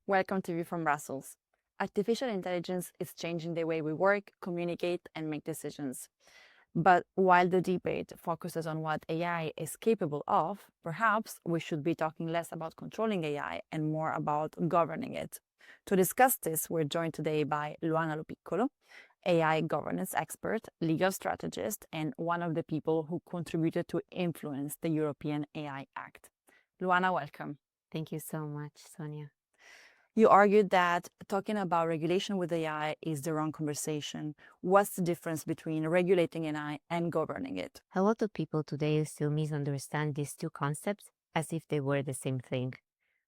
Welcome to View from Brussels. Artificial intelligence is changing the way we work, communicate, and make decisions. But while the debate focuses on what AI is capable of, perhaps we should be talking less about controlling AI and more about governing it. To discuss this, we're joined today by Luana Lo Piccolo, AI governance expert, legal strategist, and one of the people who contributed to influence the European AI Act. Luana, welcome. Thank you so much, Sonia. You argued that talking about regulation with AI is the wrong conversation. What's the difference between regulating AI and governing it? A lot of people today still misunderstand these two concepts as if they were the same thing,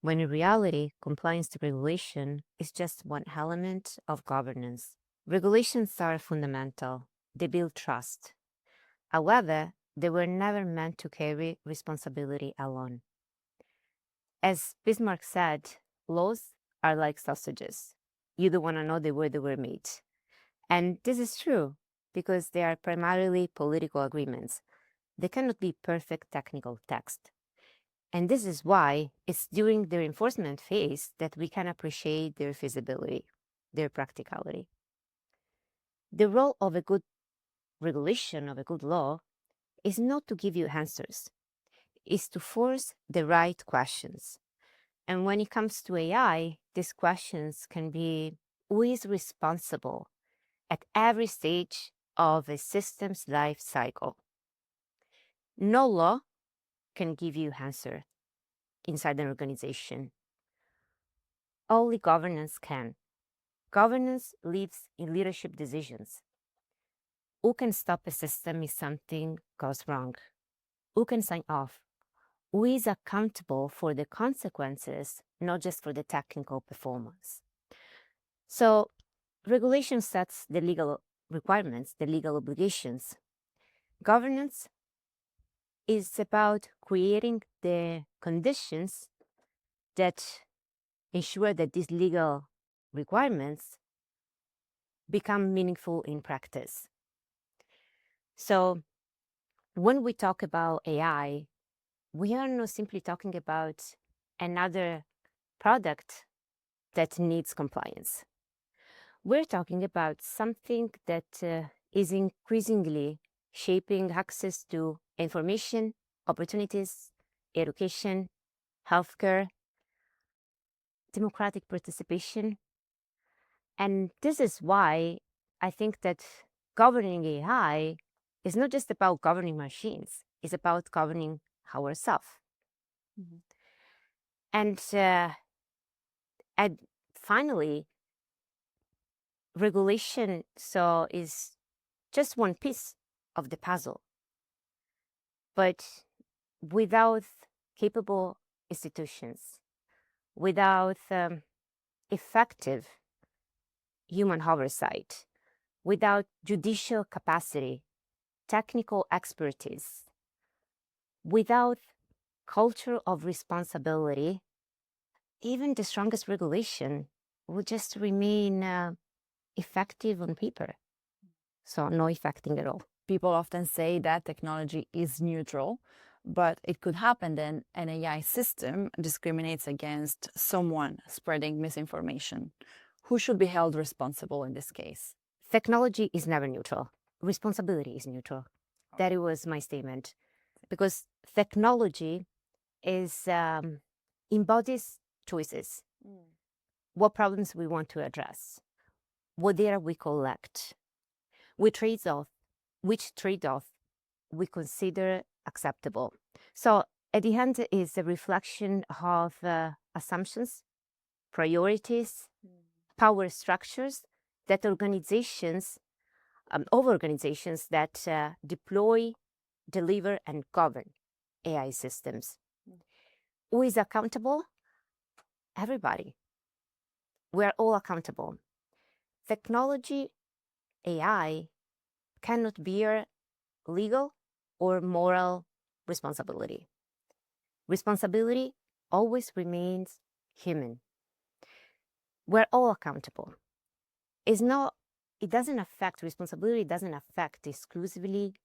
when in reality, compliance to regulation is just one element of governance. Regulations are fundamental, they build trust. However, they were never meant to carry responsibility alone. As Bismarck said, laws are like sausages. You don't want to know the way they were made. And this is true because they are primarily political agreements. They cannot be perfect technical text. And this is why it's during their enforcement phase that we can appreciate their feasibility, their practicality. The role of a good regulation, of a good law, is not to give you answers, it's to force the right questions. And when it comes to AI, these questions can be who is responsible at every stage of a system's life cycle. No law can give you answer inside an organization. Only governance can. Governance lives in leadership decisions. Who can stop a system if something goes wrong? Who can sign off? Who is accountable for the consequences, not just for the technical performance? So, regulation sets the legal requirements, the legal obligations. Governance is about creating the conditions that ensure that these legal requirements become meaningful in practice. So, when we talk about AI, we are not simply talking about another product that needs compliance. We're talking about something that is increasingly shaping access to information, opportunities, education, healthcare, democratic participation. And this is why I think that governing AI is not just about governing machines, it's about governing ourselves. Mhm. And finally, regulation is just one piece of the puzzle. But without capable institutions, without effective human oversight, without judicial capacity, technical expertise, without culture of responsibility, even the strongest regulation will just remain effective on paper. So no effecting at all. People often say that technology is neutral, but it could happen then an AI system discriminates against someone spreading misinformation. Who should be held responsible in this case? Technology is never neutral. Responsibility is neutral. That was my statement. Because technology is embodies choices, what problems we want to address, what data we collect, which trade-off we consider acceptable. So at the end is a reflection of assumptions, priorities, power structures that organizations that deploy, deliver, and govern AI systems. Who is accountable? Everybody. We're all accountable. Technology, AI, cannot bear legal or moral responsibility. Responsibility always remains human. We're all accountable. Responsibility doesn't affect exclusively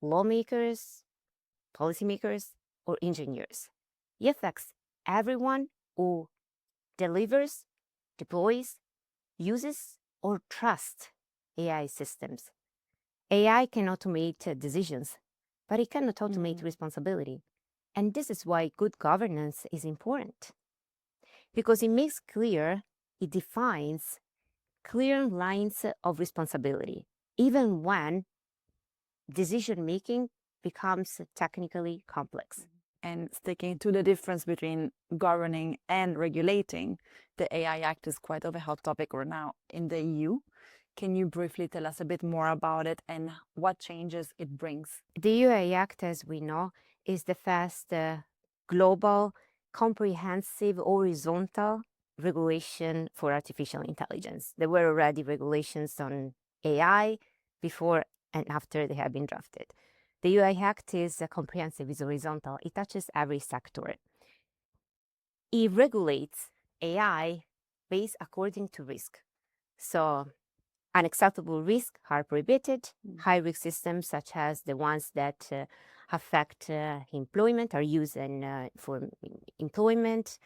lawmakers, policymakers, or engineers. It affects everyone who delivers, deploys, uses, or trusts AI systems. AI can automate decisions, but it cannot automate responsibility. And this is why good governance is important, because it makes clear, it defines clear lines of responsibility, even when decision making becomes technically complex. And sticking to the difference between governing and regulating, the AI Act is quite of a hot topic right now in the EU. Can you briefly tell us a bit more about it and what changes it brings? The AI Act, as we know, is the first global, comprehensive, horizontal regulation for artificial intelligence. There were already regulations on AI before and after they have been drafted. The AI Act is comprehensive, is horizontal. It touches every sector. It regulates AI based according to risk. So unacceptable risks are prohibited. High-risk systems, such as the ones that affect employment, are used for employment,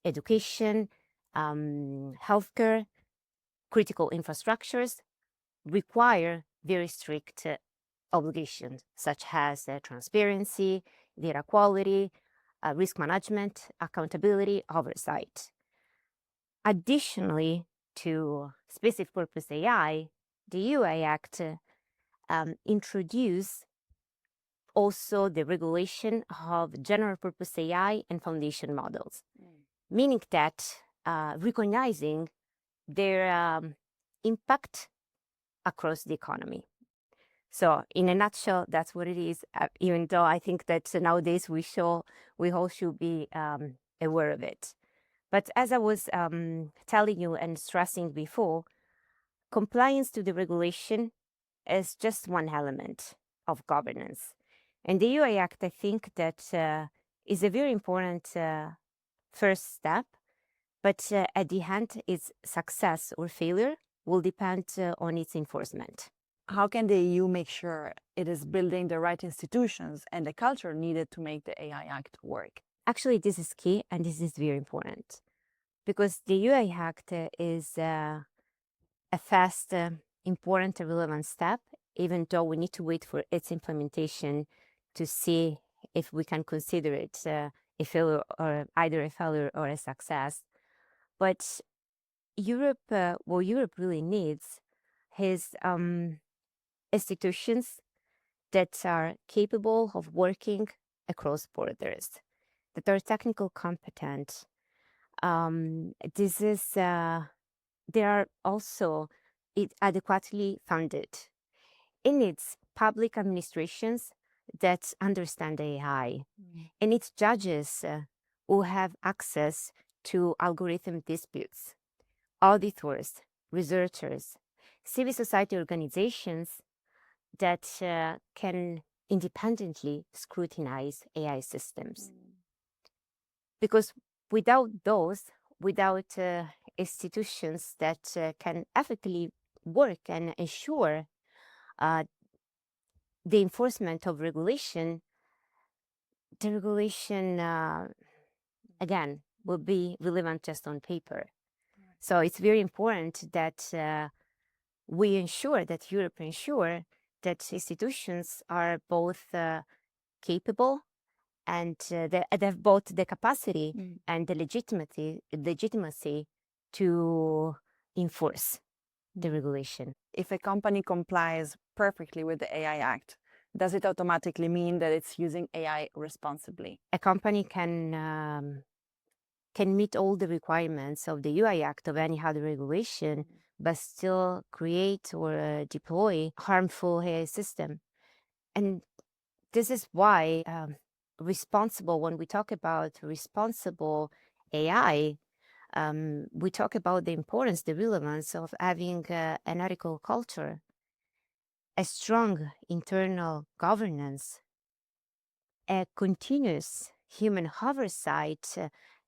education, healthcare, critical infrastructures, require very strict obligations, such as transparency, data quality, risk management, accountability, oversight. Additionally to specific purpose AI, the UI Act introduced also the regulation of general purpose AI and foundation models, meaning that recognizing their impact across the economy. So in a nutshell, that's what it is, even though I think that nowadays we all should be aware of it. But as I was telling you and stressing before, compliance to the regulation is just one element of governance. And the UI Act, I think that is a very important first step, but at the end, its success or failure will depend on its enforcement. How can the EU make sure it is building the right institutions and the culture needed to make the AI Act work? Actually, this is key, and this is very important, because the UI Act is a fast, important, and relevant step, even though we need to wait for its implementation to see if we can consider it a failure, or either a failure or a success. But Europe, what Europe really needs is institutions that are capable of working across borders, that are technical competent. They are also adequately funded. It needs public administrations that understand AI. It needs judges who have access to algorithm disputes, auditors, researchers, civil society organizations that can independently scrutinize AI systems. Because without those, without institutions that can effectively work and ensure the enforcement of regulation, the regulation, again, will be relevant just on paper. So it's very important that we ensure, that Europe ensure that institutions are both capable and they have both the capacity and the legitimacy to enforce the regulation. If a company complies perfectly with the AI Act, does it automatically mean that it's using AI responsibly? A company can meet all the requirements of the UI Act, of any other regulation, but still create or deploy harmful AI system. And this is why when we talk about responsible AI, we talk about the importance, the relevance of having an ethical culture, a strong internal governance, a continuous human oversight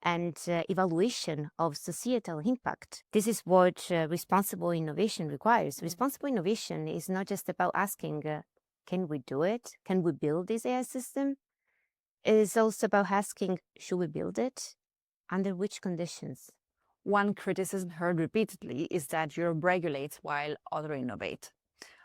and evaluation of societal impact. This is what responsible innovation requires. Responsible innovation is not just about asking, can we do it? Can we build this AI system? It is also about asking, should we build it? Under which conditions? One criticism heard repeatedly is that Europe regulates while others innovate.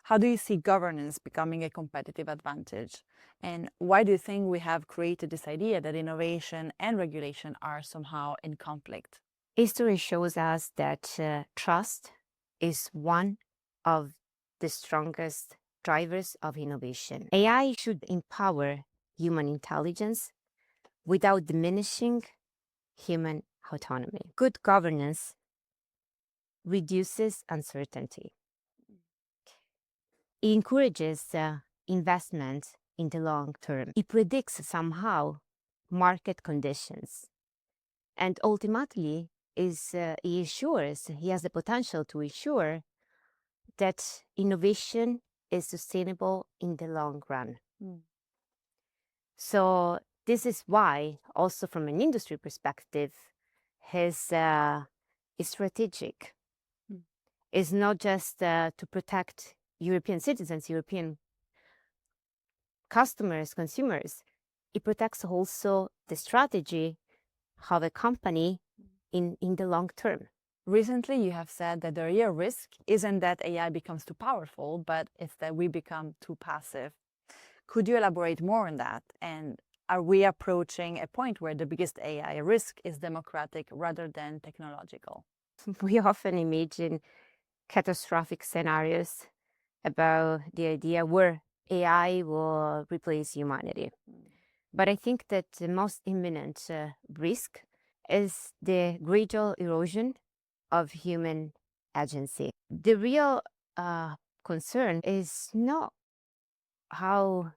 How do you see governance becoming a competitive advantage? And why do you think we have created this idea that innovation and regulation are somehow in conflict? History shows us that trust is one of the strongest drivers of innovation. AI should empower human intelligence without diminishing human autonomy. Good governance reduces uncertainty. It encourages investment in the long term. It predicts somehow market conditions. And ultimately, he ensures, he has the potential to ensure that innovation is sustainable in the long run. Mm. So this is why, also from an industry perspective, his is strategic. Mm. It's not just to protect European citizens, European customers, consumers. It protects also the strategy of a company in the long term. Recently, you have said that the real risk isn't that AI becomes too powerful, but it's that we become too passive. Could you elaborate more on that? And are we approaching a point where the biggest AI risk is democratic rather than technological? We often imagine catastrophic scenarios about the idea where AI will replace humanity. But I think that the most imminent risk is the gradual erosion of human agency. The real concern is not how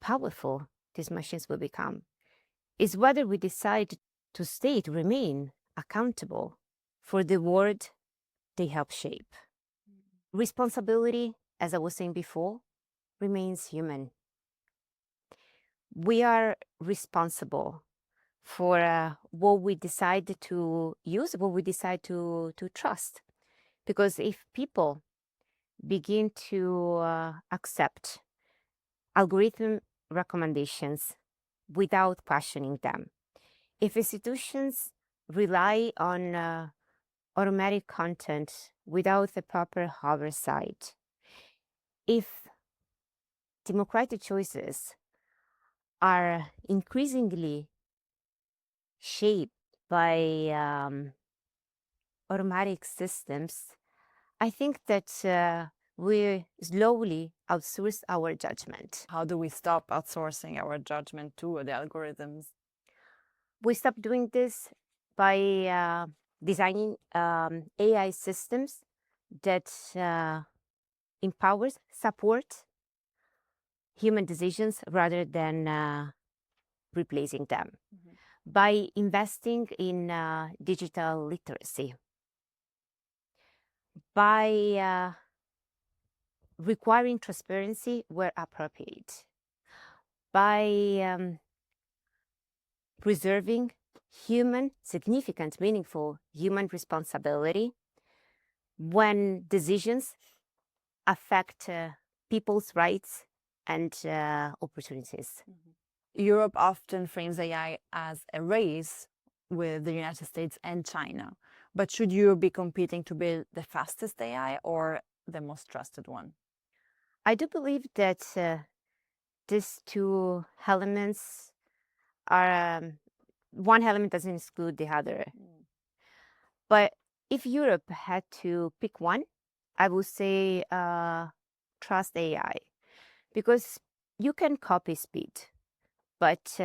powerful these machines will become, is whether we decide to remain accountable for the world they help shape. Responsibility, as I was saying before, remains human. We are responsible for what we decide to use, what we decide to trust. Because if people begin to accept algorithm recommendations without questioning them, if institutions rely on automatic content without the proper oversight, if democratic choices are increasingly shaped by automatic systems, I think that we slowly outsource our judgment. How do we stop outsourcing our judgment to the algorithms? We stop doing this by designing AI systems that empowers, support human decisions rather than replacing them. Mhm. By investing in digital literacy, by requiring transparency where appropriate, by preserving significant, meaningful human responsibility when decisions affect people's rights and opportunities. Europe often frames AI as a race with the United States and China. But should Europe be competing to build the fastest AI or the most trusted one? I do believe that these two elements are one element doesn't exclude the other. But if Europe had to pick one, I would say trust AI, because you can copy speed, but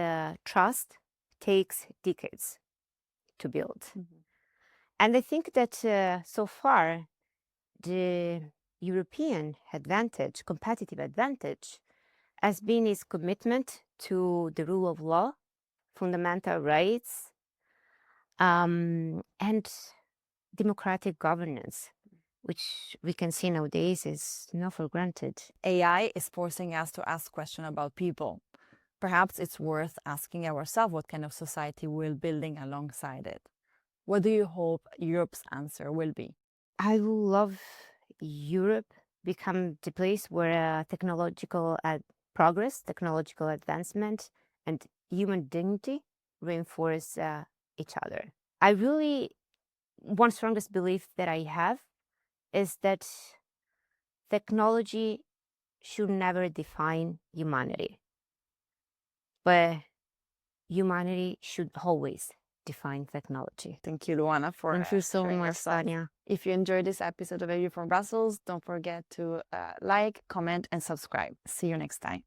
trust takes decades to build. And I think that so far, the European advantage, competitive advantage, has been its commitment to the rule of law, fundamental rights, and democratic governance, which we can see nowadays is not for granted. AI is forcing us to ask questions about people. Perhaps it's worth asking ourselves what kind of society we're building alongside it. What do you hope Europe's answer will be? I would love Europe become the place where technological progress, technological advancement, and human dignity reinforce each other. I really one strongest belief that I have is that technology should never define humanity, but humanity should always define technology. Thank you, Luana, for Thank you so sharing your much, thoughts. Sonia. If you enjoyed this episode of A View from Brussels, don't forget to like, comment, and subscribe. See you next time.